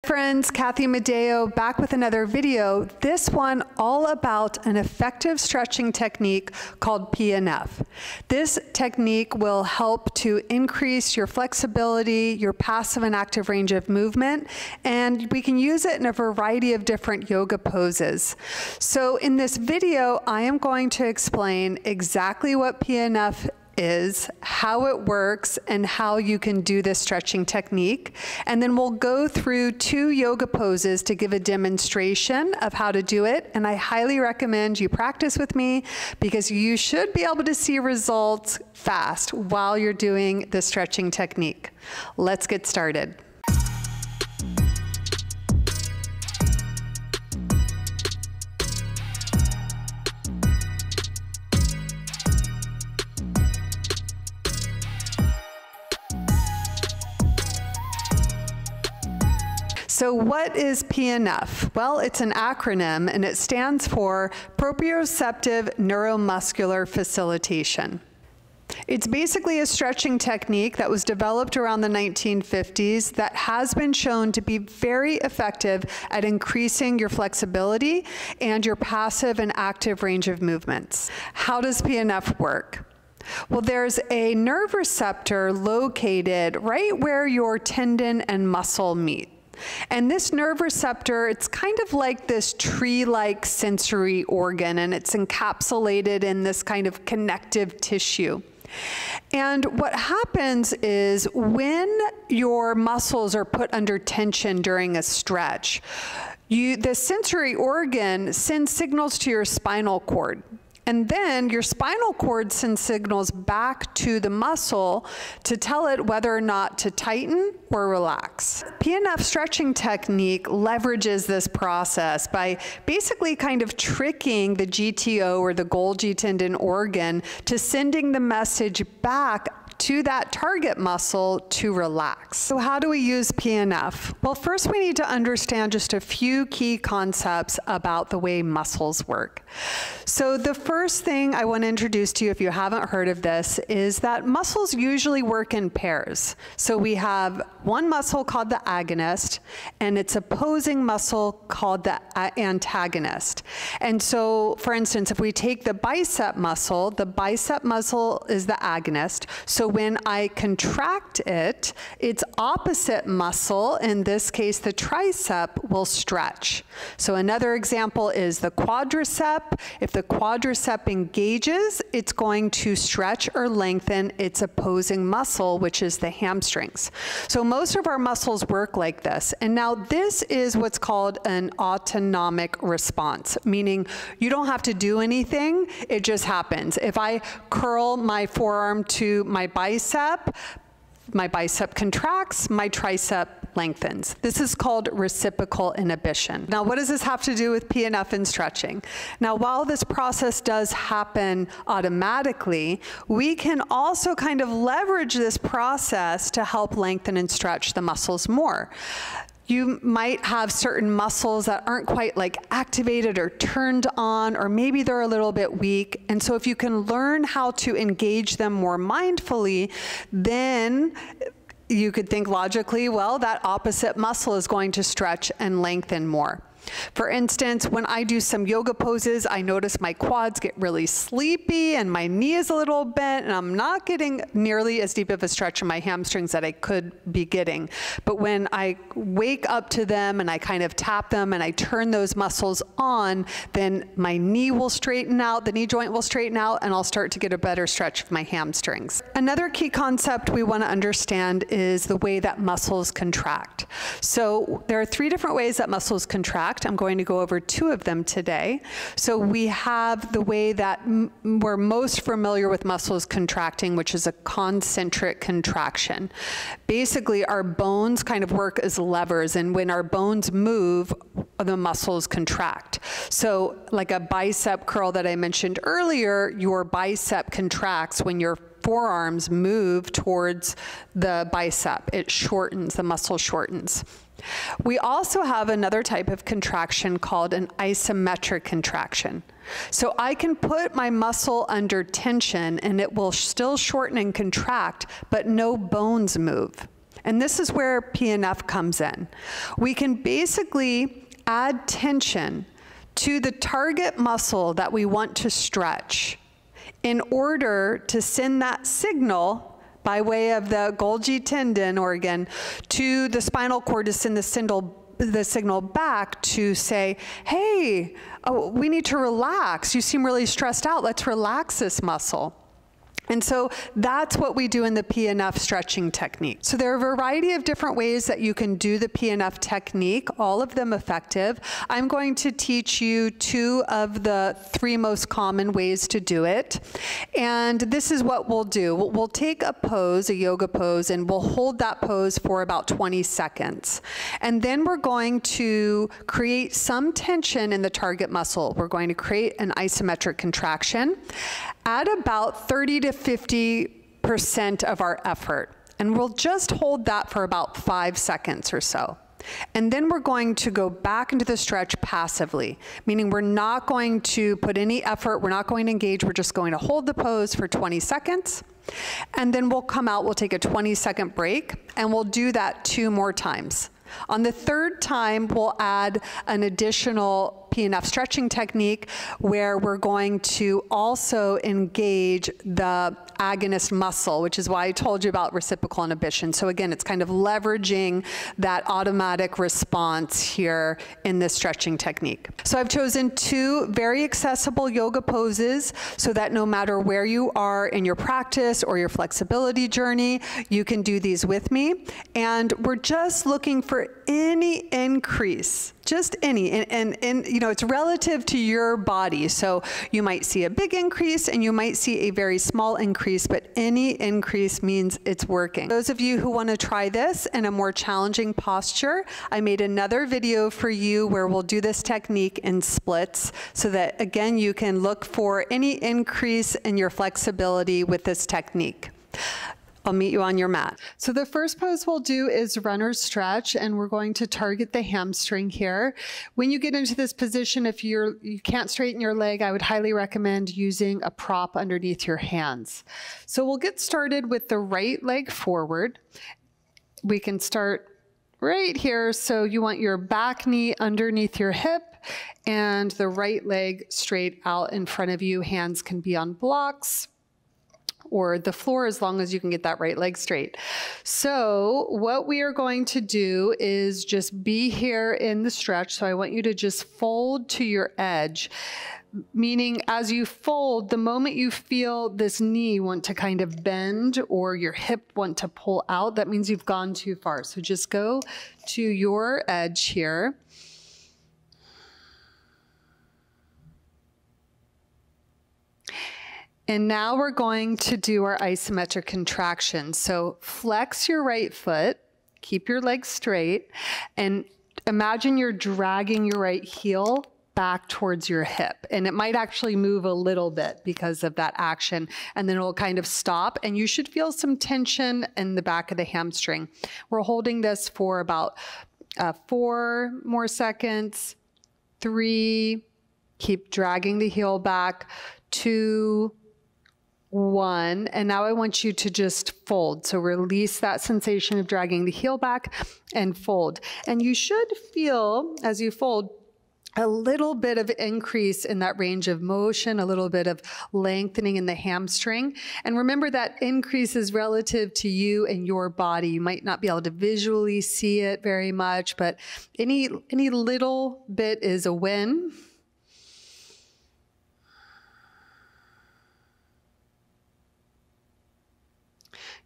Friends, Cathy Madeo back with another video, this one all about an effective stretching technique called PNF. This technique will help to increase your flexibility, your passive and active range of movement, and we can use it in a variety of different yoga poses. So in this video, I am going to explain exactly what PNF is, how it works, and how you can do this stretching technique. And then we'll go through 2 yoga poses to give a demonstration of how to do it. And I highly recommend you practice with me because you should be able to see results fast while you're doing the stretching technique. Let's get started. So what is PNF? Well, it's an acronym and it stands for proprioceptive neuromuscular facilitation. It's basically a stretching technique that was developed around the 1950s that has been shown to be very effective at increasing your flexibility and your passive and active range of movements. How does PNF work? Well, there's a nerve receptor located right where your tendon and muscle meet. And this nerve receptor, it's kind of like this tree-like sensory organ, and it's encapsulated in this kind of connective tissue. And what happens is when your muscles are put under tension during a stretch, the sensory organ sends signals to your spinal cord. And then your spinal cord sends signals back to the muscle to tell it whether or not to tighten or relax. PNF stretching technique leverages this process by basically kind of tricking the GTO or the Golgi tendon organ to sending the message back to that target muscle to relax. So how do we use PNF? Well, first we need to understand just a few key concepts about the way muscles work. So the first thing I want to introduce to you, if you haven't heard of this, is that muscles usually work in pairs. So we have one muscle called the agonist and its opposing muscle called the antagonist. And so, for instance, if we take the bicep muscle is the agonist. So when I contract it, its opposite muscle, in this case the tricep, will stretch. So another example is the quadricep. If the quadricep engages, it's going to stretch or lengthen its opposing muscle, which is the hamstrings. So most of our muscles work like this. And now this is what's called an autonomic response, meaning you don't have to do anything, it just happens. If I curl my forearm to my bicep contracts, my tricep lengthens. This is called reciprocal inhibition. Now, what does this have to do with PNF and stretching? Now, while this process does happen automatically, we can also kind of leverage this process to help lengthen and stretch the muscles more. You might have certain muscles that aren't quite like activated or turned on, or maybe they're a little bit weak. And so if you can learn how to engage them more mindfully, then you could think logically, well, that opposite muscle is going to stretch and lengthen more. For instance, when I do some yoga poses, I notice my quads get really sleepy and my knee is a little bent and I'm not getting nearly as deep of a stretch in my hamstrings that I could be getting. But when I wake up to them and I kind of tap them and I turn those muscles on, then my knee will straighten out, the knee joint will straighten out, and I'll start to get a better stretch of my hamstrings. Another key concept we want to understand is the way that muscles contract. So there are 3 different ways that muscles contract. I'm going to go over 2 of them today. So we have the way that we're most familiar with muscles contracting, which is a concentric contraction. Basically, our bones kind of work as levers, and when our bones move, the muscles contract. So like a bicep curl that I mentioned earlier, your bicep contracts when your forearms move towards the bicep. It shortens, the muscle shortens. We also have another type of contraction called an isometric contraction. So I can put my muscle under tension and it will still shorten and contract, but no bones move. And this is where PNF comes in. We can basically add tension to the target muscle that we want to stretch in order to send that signal by way of the Golgi tendon organ to the spinal cord to send the signal back to say, hey, we need to relax. You seem really stressed out. Let's relax this muscle. And so that's what we do in the PNF stretching technique. So there are a variety of different ways that you can do the PNF technique, all of them effective. I'm going to teach you 2 of the 3 most common ways to do it. And this is what we'll do. We'll take a pose, a yoga pose, and we'll hold that pose for about 20 seconds. And then we're going to create some tension in the target muscle. We're going to create an isometric contraction at about 30 to 50% of our effort. And we'll just hold that for about 5 seconds or so. And then we're going to go back into the stretch passively, meaning we're not going to put any effort, we're not going to engage, we're just going to hold the pose for 20 seconds. And then we'll come out, we'll take a 20-second break, and we'll do that 2 more times. On the 3rd time, we'll add an additional PNF stretching technique where we're going to also engage the agonist muscle, which is why I told you about reciprocal inhibition. So again, it's kind of leveraging that automatic response here in this stretching technique. So I've chosen 2 very accessible yoga poses so that no matter where you are in your practice or your flexibility journey, you can do these with me. And we're just looking for any increase, just any, and you know, it's relative to your body. So you might see a big increase and you might see a very small increase, but any increase means it's working. Those of you who want to try this in a more challenging posture, I made another video for you where we'll do this technique in splits so that, again, you can look for any increase in your flexibility with this technique. I'll meet you on your mat. So the first pose we'll do is runner's stretch, and we're going to target the hamstring here. When you get into this position, if you can't straighten your leg, I would highly recommend using a prop underneath your hands. So we'll get started with the right leg forward. We can start right here. So you want your back knee underneath your hip and the right leg straight out in front of you. Hands can be on blocks or the floor, as long as you can get that right leg straight. So what we are going to do is just be here in the stretch. So I want you to just fold to your edge, meaning as you fold, the moment you feel this knee want to kind of bend or your hip want to pull out, that means you've gone too far. So just go to your edge here. And now we're going to do our isometric contraction. So flex your right foot, keep your legs straight, and imagine you're dragging your right heel back towards your hip. And it might actually move a little bit because of that action, and then it'll kind of stop, and you should feel some tension in the back of the hamstring. We're holding this for about 4 more seconds, 3, keep dragging the heel back, 2, 1, and now I want you to just fold. So release that sensation of dragging the heel back and fold. And you should feel, as you fold, a little bit of increase in that range of motion, a little bit of lengthening in the hamstring. And remember that increase is relative to you and your body. You might not be able to visually see it very much, but any little bit is a win.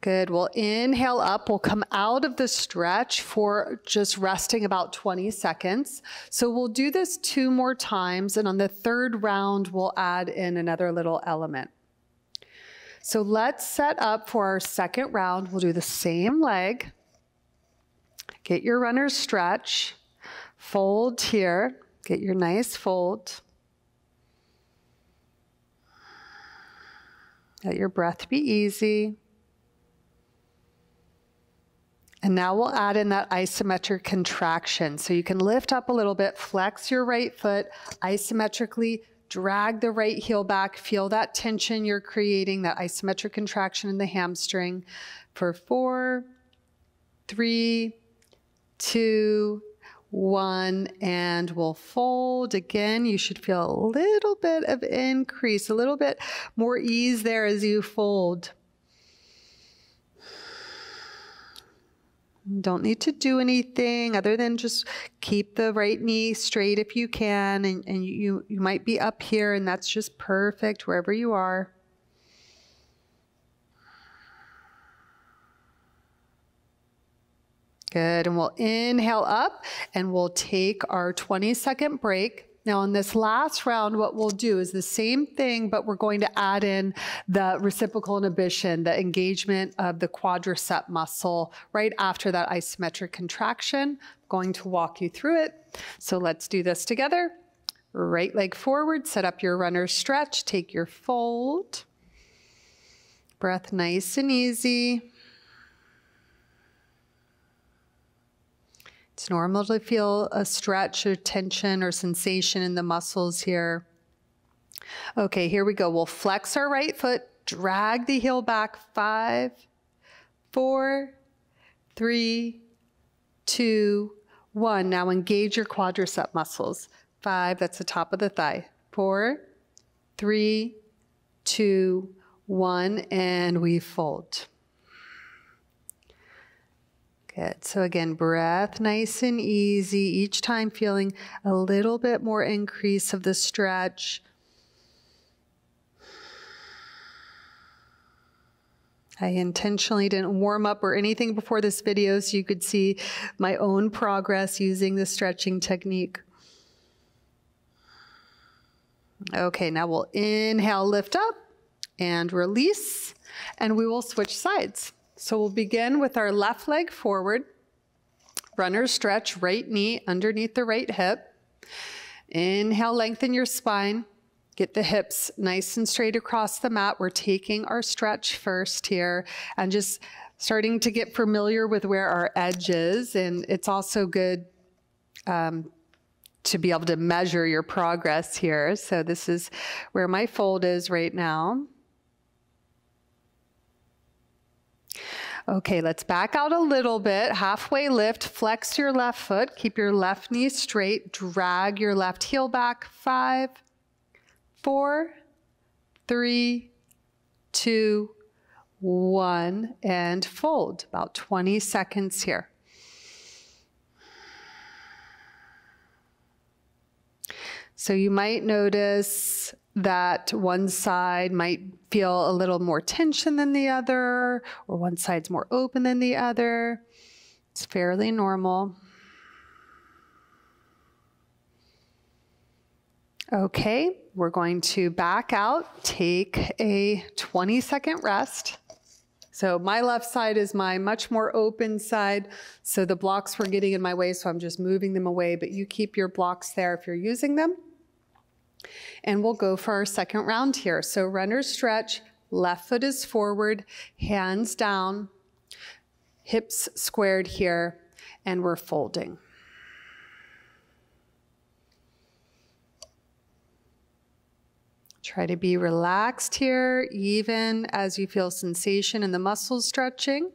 Good. We'll inhale up. We'll come out of the stretch for just resting about 20 seconds. So we'll do this 2 more times, and on the 3rd round, we'll add in another little element. So let's set up for our 2nd round. We'll do the same leg. Get your runner's stretch. Fold here. Get your nice fold. Let your breath be easy. And now we'll add in that isometric contraction. So you can lift up a little bit, flex your right foot, isometrically drag the right heel back, feel that tension you're creating, that isometric contraction in the hamstring for 4, 3, 2, 1, and we'll fold. Again, you should feel a little bit of increase, a little bit more ease there as you fold. Don't need to do anything other than just keep the right knee straight if you can, and you might be up here, and that's just perfect wherever you are. Good, and we'll inhale up, and we'll take our 20-second break. Now in this last round, what we'll do is the same thing, but we're going to add in the reciprocal inhibition, the engagement of the quadricep muscle right after that isometric contraction. I'm going to walk you through it. So let's do this together. Right leg forward, set up your runner's stretch, take your fold. Breath nice and easy. It's normal to feel a stretch or tension or sensation in the muscles here. Okay, here we go. We'll flex our right foot, drag the heel back. 5, 4, 3, 2, 1. Now engage your quadricep muscles. 5, that's the top of the thigh. 4, 3, 2, 1, and we fold. Good. So again, breath nice and easy, each time feeling a little bit more increase of the stretch. I intentionally didn't warm up or anything before this video so you could see my own progress using the stretching technique. Okay, now we'll inhale, lift up, and release, and we will switch sides. So we'll begin with our left leg forward, runner's stretch, right knee underneath the right hip. Inhale, lengthen your spine. Get the hips nice and straight across the mat. We're taking our stretch first here and just starting to get familiar with where our edge is. And it's also good to be able to measure your progress here. So this is where my fold is right now. Okay, let's back out a little bit. Halfway lift, flex your left foot, keep your left knee straight, drag your left heel back. 5, 4, 3, 2, 1, and fold. About 20 seconds here. So you might notice that one side might feel a little more tension than the other, or one side's more open than the other. It's fairly normal. Okay, we're going to back out, take a 20-second rest. So my left side is my much more open side, so the blocks were getting in my way, so I'm just moving them away, but you keep your blocks there if you're using them. And we'll go for our second round here. So runner's stretch, left foot is forward, hands down, hips squared here, and we're folding. Try to be relaxed here, even as you feel sensation in the muscles stretching.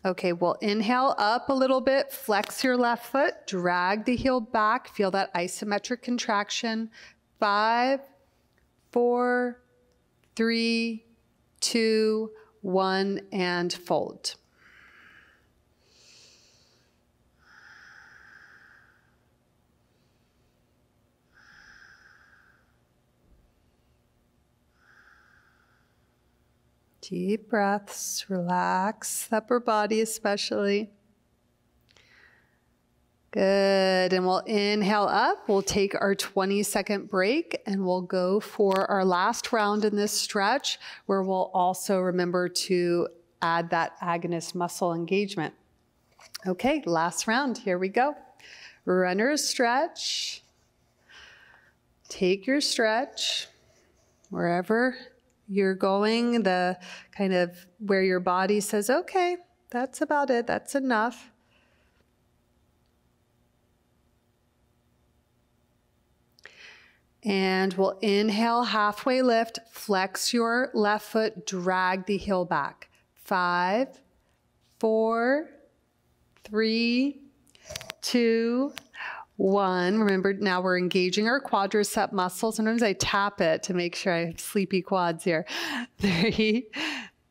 Okay, we'll inhale up a little bit, flex your left foot, drag the heel back, feel that isometric contraction. 5, 4, 3, 2, 1, and fold. Deep breaths, relax the upper body especially. Good, and we'll inhale up. We'll take our 20-second break and we'll go for our last round in this stretch where we'll also remember to add that agonist muscle engagement. Okay, last round, here we go. Runner's stretch. Take your stretch wherever you're going, the kind of where your body says, okay, that's about it, that's enough. And we'll inhale, halfway lift, flex your left foot, drag the heel back. 5, 4, 3, 2, 1. Remember, now we're engaging our quadricep muscle. Sometimes I tap it to make sure I have sleepy quads here. 3,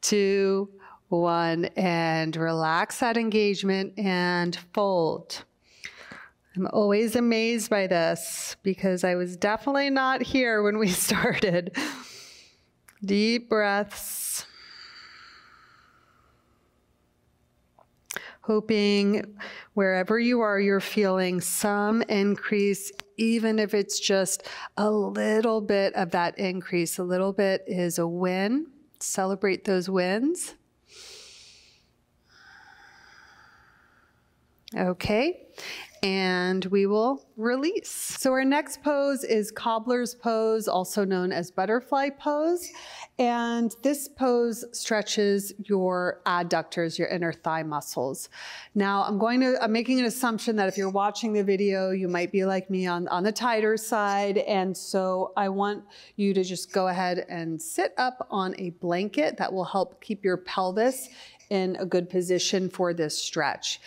2, 1, and relax that engagement and fold. I'm always amazed by this because I was definitely not here when we started. Deep breaths. Hoping wherever you are, you're feeling some increase, even if it's just a little bit of that increase. A little bit is a win. Celebrate those wins. Okay. And we will release. So our next pose is cobbler's pose, also known as butterfly pose. And this pose stretches your adductors, your inner thigh muscles. Now I'm making an assumption that if you're watching the video, you might be like me on the tighter side. And so I want you to just go ahead and sit up on a blanket that will help keep your pelvis in a good position for this stretch.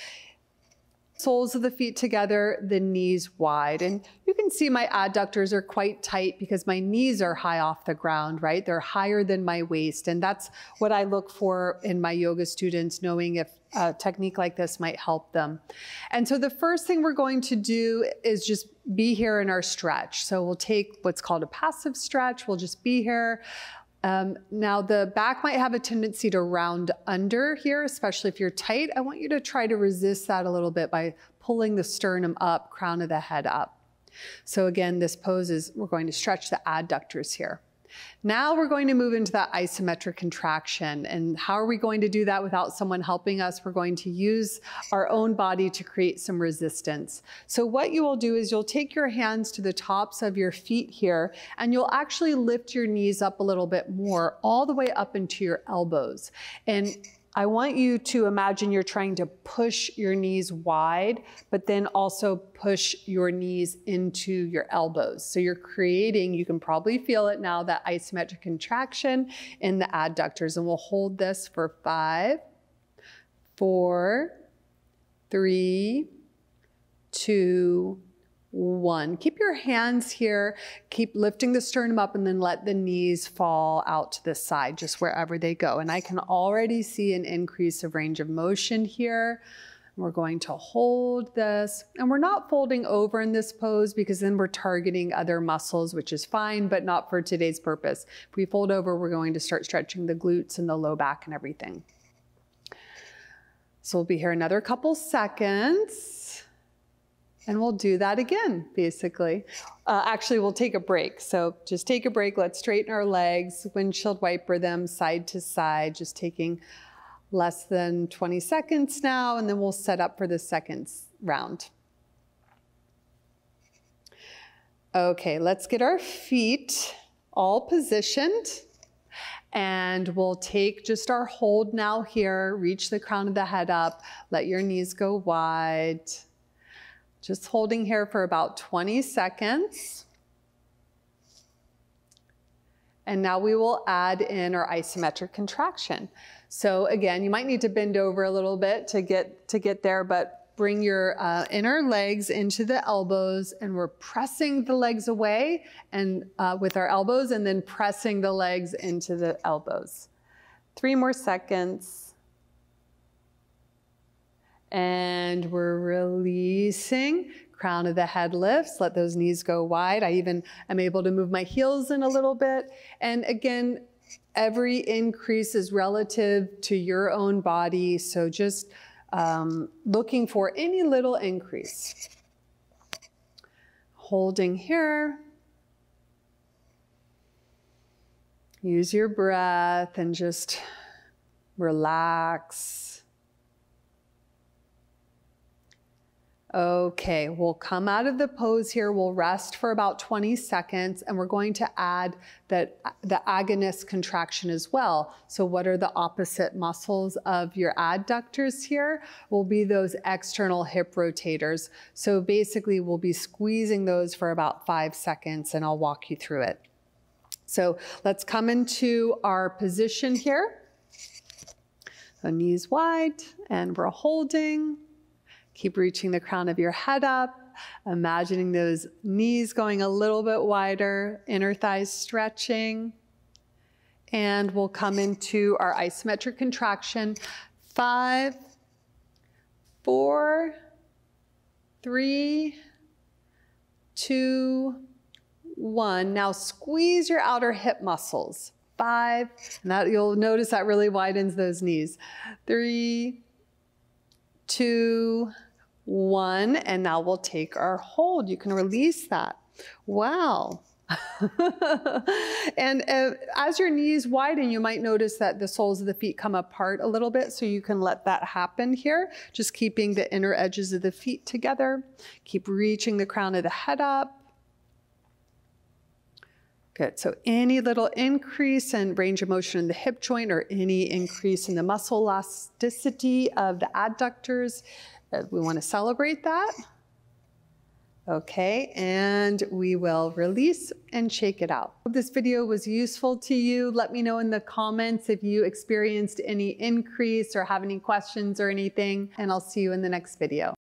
Soles of the feet together, the knees wide. And you can see my adductors are quite tight because my knees are high off the ground, right? They're higher than my waist. And that's what I look for in my yoga students, knowing if a technique like this might help them. And so the first thing we're going to do is just be here in our stretch. So we'll take what's called a passive stretch. We'll just be here. Now the back might have a tendency to round under here, especially if you're tight. I want you to try to resist that a little bit by pulling the sternum up, crown of the head up. So again, this pose is, we're going to stretch the adductors here. Now we're going to move into that isometric contraction. And how are we going to do that without someone helping us? We're going to use our own body to create some resistance. So what you will do is you'll take your hands to the tops of your feet here, and you'll actually lift your knees up a little bit more, all the way up into your elbows. And I want you to imagine you're trying to push your knees wide, but then also push your knees into your elbows. So you're creating, you can probably feel it now, that isometric contraction in the adductors. And we'll hold this for 5, 4, 3, 2, 1. Keep your hands here, keep lifting the sternum up, and then let the knees fall out to the side, just wherever they go. And I can already see an increase of range of motion here. We're going to hold this, and we're not folding over in this pose because then we're targeting other muscles, which is fine, but not for today's purpose. If we fold over, we're going to start stretching the glutes and the low back and everything. So we'll be here another couple seconds. And we'll do that again, basically. Actually, we'll take a break. So just take a break. Let's straighten our legs, windshield wiper them side to side, just taking less than 20 seconds now, and then we'll set up for the second round. Okay, let's get our feet all positioned. And we'll take just our hold now here, reach the crown of the head up, let your knees go wide. Just holding here for about 20 seconds. And now we will add in our isometric contraction. So again, you might need to bend over a little bit to get there, but bring your inner legs into the elbows, and we're pressing the legs away and with our elbows, and then pressing the legs into the elbows. 3 more seconds. And we're releasing, crown of the head lifts, let those knees go wide. I even am able to move my heels in a little bit. And again, every increase is relative to your own body. So just looking for any little increase. Holding here. Use your breath and just relax. Okay, we'll come out of the pose here. We'll rest for about 20 seconds, and we're going to add the agonist contraction as well. So what are the opposite muscles of your adductors here? Will be those external hip rotators. So basically we'll be squeezing those for about 5 seconds, and I'll walk you through it. So let's come into our position here. So knees wide, and we're holding. Keep reaching the crown of your head up, imagining those knees going a little bit wider, inner thighs stretching. And we'll come into our isometric contraction. 5, 4, 3, 2, 1. Now squeeze your outer hip muscles. 5, and that you'll notice that really widens those knees. 3, 2, 1, and now we'll take our hold. You can release that. Wow. And as your knees widen, you might notice that the soles of the feet come apart a little bit, so you can let that happen here, just keeping the inner edges of the feet together. Keep reaching the crown of the head up. Good, so any little increase in range of motion in the hip joint or any increase in the muscle elasticity of the adductors, we want to celebrate that. Okay, and we will release and shake it out. Hope this video was useful to you. Let me know in the comments if you experienced any increase or have any questions or anything, and I'll see you in the next video.